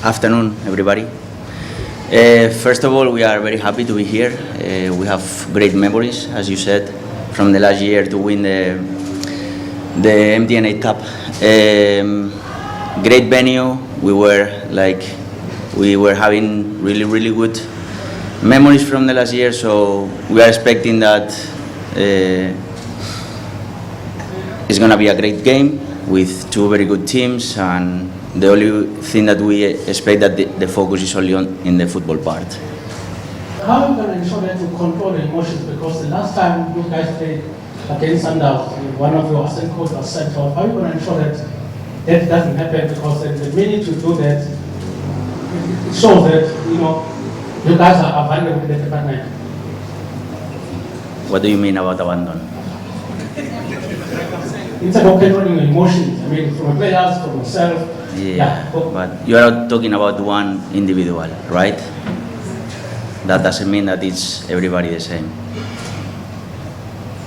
Afternoon, everybody. First of all, we are very happy to be here. We have great memories, as you said, from the last year to win the MTN8 Cup. Great venue. We were having really good memories from the last year. So we are expecting that it's going to be a great game with two very good teams, and the only thing that we expect that the focus is only in the football part. How are you going to ensure that you control the emotions? Because the last time you guys played against Sundowns, one of your assistant coaches was sent off. How are you going to ensure that that doesn't happen? Because the minute you do that, it shows that you guys are vulnerable in the department. What do you mean about abandon? It's about controlling your emotions. I mean, from the players, from yourself. Yeah, but you are not talking about one individual, right? That doesn't mean that it's everybody the same.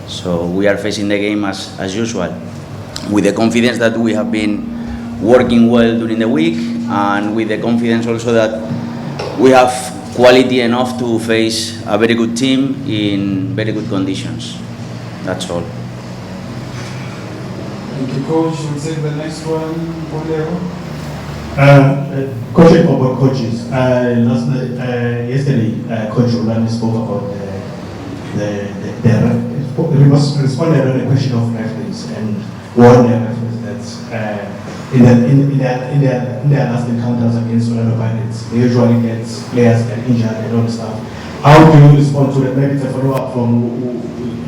So we are facing the game as usual, with the confidence that we have been working well during the week, and with the confidence also that we have quality enough to face a very good team in very good conditions. That's all. Thank you, Coach. We'll take the next one. Coaching for both coaches. Yesterday, Coach Rolando spoke about he was responding on the question of referees and warned the referees that in their last encounters against Orlando Pirates, they usually get players that injured and all the stuff. How do you respond to that? Maybe it's a follow-up from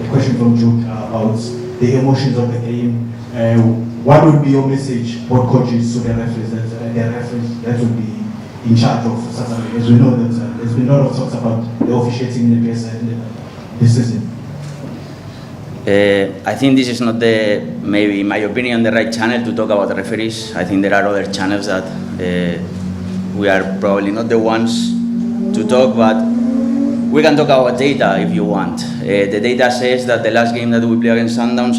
a question from Jude about the emotions of the game. What would be your message for coaches to the referees that would be in charge of Saturday? As we know that there's been a lot of talks about the officiating in the PSL this season. I think this is not maybe in my opinion, the right channel to talk about referees. I think there are other channels that we are probably not the ones to talk, but we can talk about data if you want. The data says that the last game that we played against Sundowns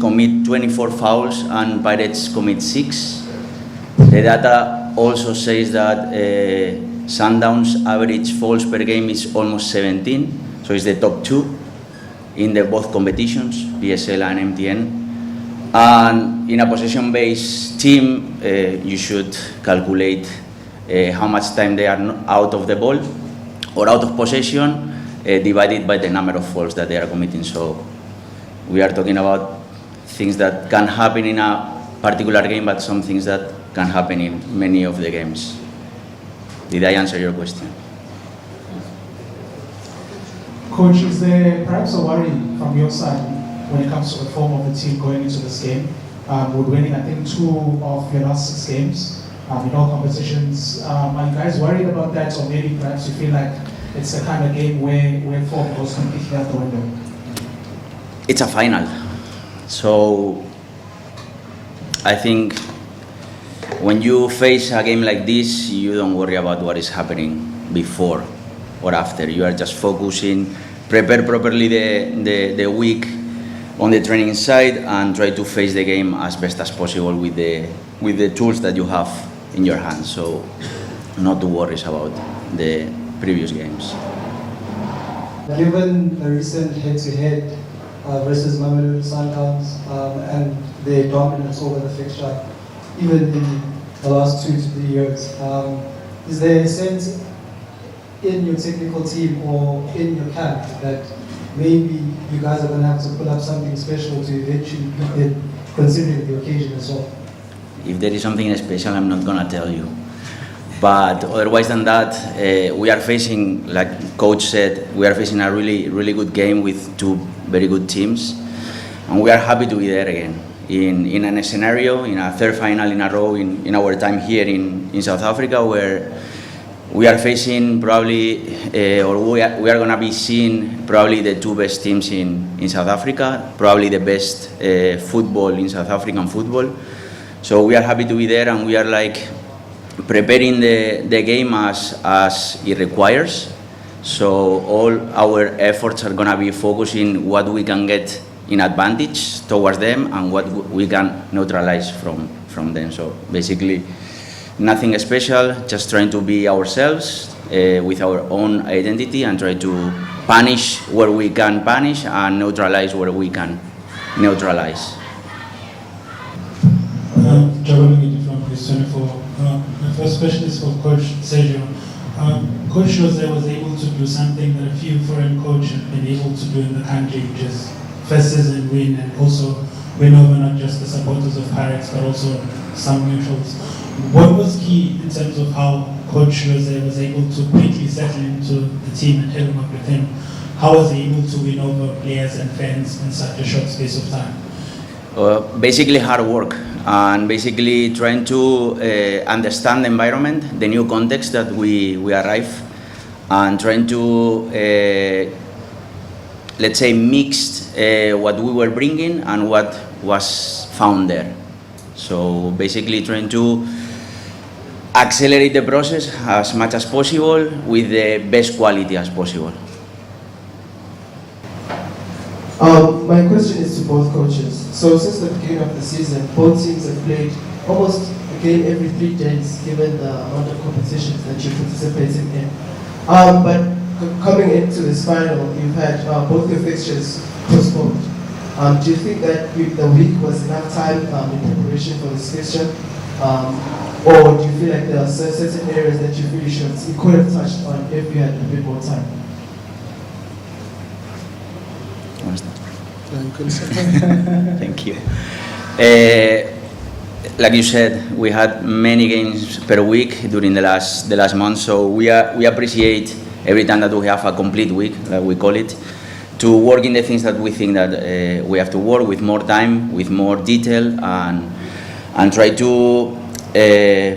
commit 24 fouls and Pirates commit 6. The data also says that Sundowns average fouls per game is almost 17, so it's the top 2 in both competitions, PSL and MTN. And in a possession-based team, you should calculate how much time they are out of the ball or out of possession, divided by the number of fouls that they are committing. So we are talking about things that can happen in a particular game, but some things that can happen in many of the games. Did I answer your question? Coach, is there perhaps a worry from your side when it comes to the form of the team going into this game? With winning, I think, 2 of your last 6 games in all competitions. Are you guys worried about that, or maybe perhaps you feel like it's the kind of game where form goes completely out the window? It's a final. So I think when you face a game like this, you don't worry about what is happening before or after. You are just focusing, prepare properly the week on the training side, and try to face the game as best as possible with the tools that you have in your hands. So not to worry about the previous games. Given the recent head-to-head versus Mamelodi Sundowns and their dominance over the fixture, even in the last 2 to 3 years, is there a sense in your technical team or in your camp that maybe you guys are going to have to pull up something special to eventually beat them, considering the occasion as well? If there is something special, I'm not going to tell you. But otherwise than that, we are facing, like Coach said, we are facing a really good game with 2 very good teams. And we are happy to be there again. In a scenario, in a 3rd final in a row in our time here in South Africa, where we are facing probably, or we are going to be seeing probably the 2 best teams in South Africa, probably the best football in South African football. So we are happy to be there, and we are preparing the game as it requires. So all our efforts are going to be focusing what we can get in advantage towards them and what we can neutralize from them. So basically, nothing special, just trying to be ourselves with our own identity and try to punish where we can punish and neutralize where we can neutralize. From Police 24. My first question is for Coach Sergio. Coach Jose was able to do something that a few foreign coaches have been able to do in the country, which is first season win and also win over not just the supporters of Pirates but also some neutrals. What was key in terms of how Coach Jose was able to quickly settle into the team and hit them up with him? How was he able to win over players and fans in such a short space of time? Basically hard work and basically trying to understand the environment, the new context that we arrive, and trying to let's say mix what we were bringing and what was found there. So basically trying to accelerate the process as much as possible with the best quality as possible. My question is to both coaches. So since the beginning of the season, both teams have played almost a game every 3 days, given the amount of competitions that you're participating in. But coming into this final, you've had both your fixtures postponed. Do you think that the week was enough time in preparation for this fixture? Or do you feel like there are certain areas that you really you could have touched on if you had a bit more time? Thank you. Like you said, we had many games per week during the last month, so we appreciate every time that we have a complete week, like we call it, to work in the things that we think that we have to work with more time, with more detail, and try to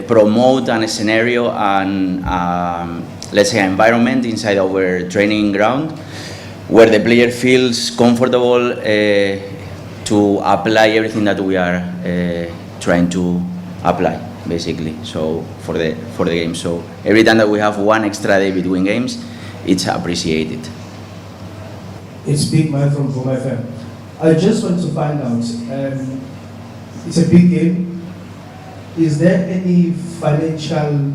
promote a scenario and let's say environment inside our training ground where the player feels comfortable to apply everything that we are trying to apply, basically. So for the game. So every time that we have one extra day between games, it's appreciated. It's Big Man from Home FM. I just want to find out, it's a big game. Is there any financial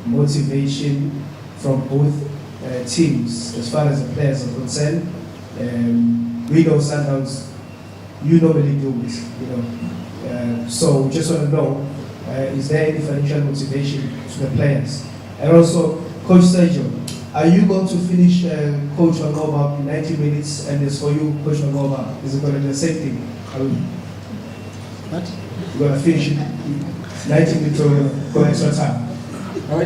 motivation from both teams as far as the players are concerned? We know Sundowns, you normally do it, you know. So just want to know, is there any financial motivation to the players? And also, Coach Sergio, are you going to finish Coach Wangoba in 90 minutes, and as for you, Coach Wangoba, is it going to be the same thing? What? You're going to finish it 90 minutes or go extra time?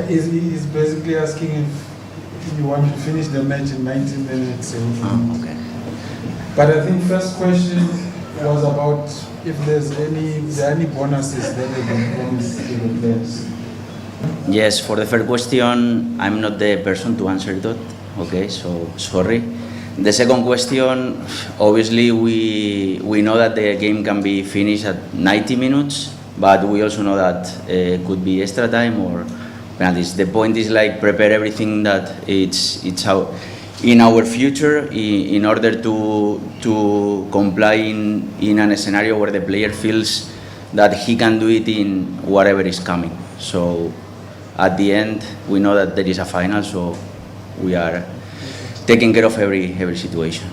He's basically asking if you want to finish the match in 90 minutes. Okay. But I think first question was about if there are any bonuses that have been promised to the players. Yes, for the first question, I'm not the person to answer that. Okay, so sorry. The second question, obviously we know that the game can be finished at 90 minutes, but we also know that could be extra time or penalties. The point is like prepare everything that it's out in our future in order to comply in a scenario where the player feels that he can do it in whatever is coming. So at the end, we know that there is a final, so we are taking care of every situation.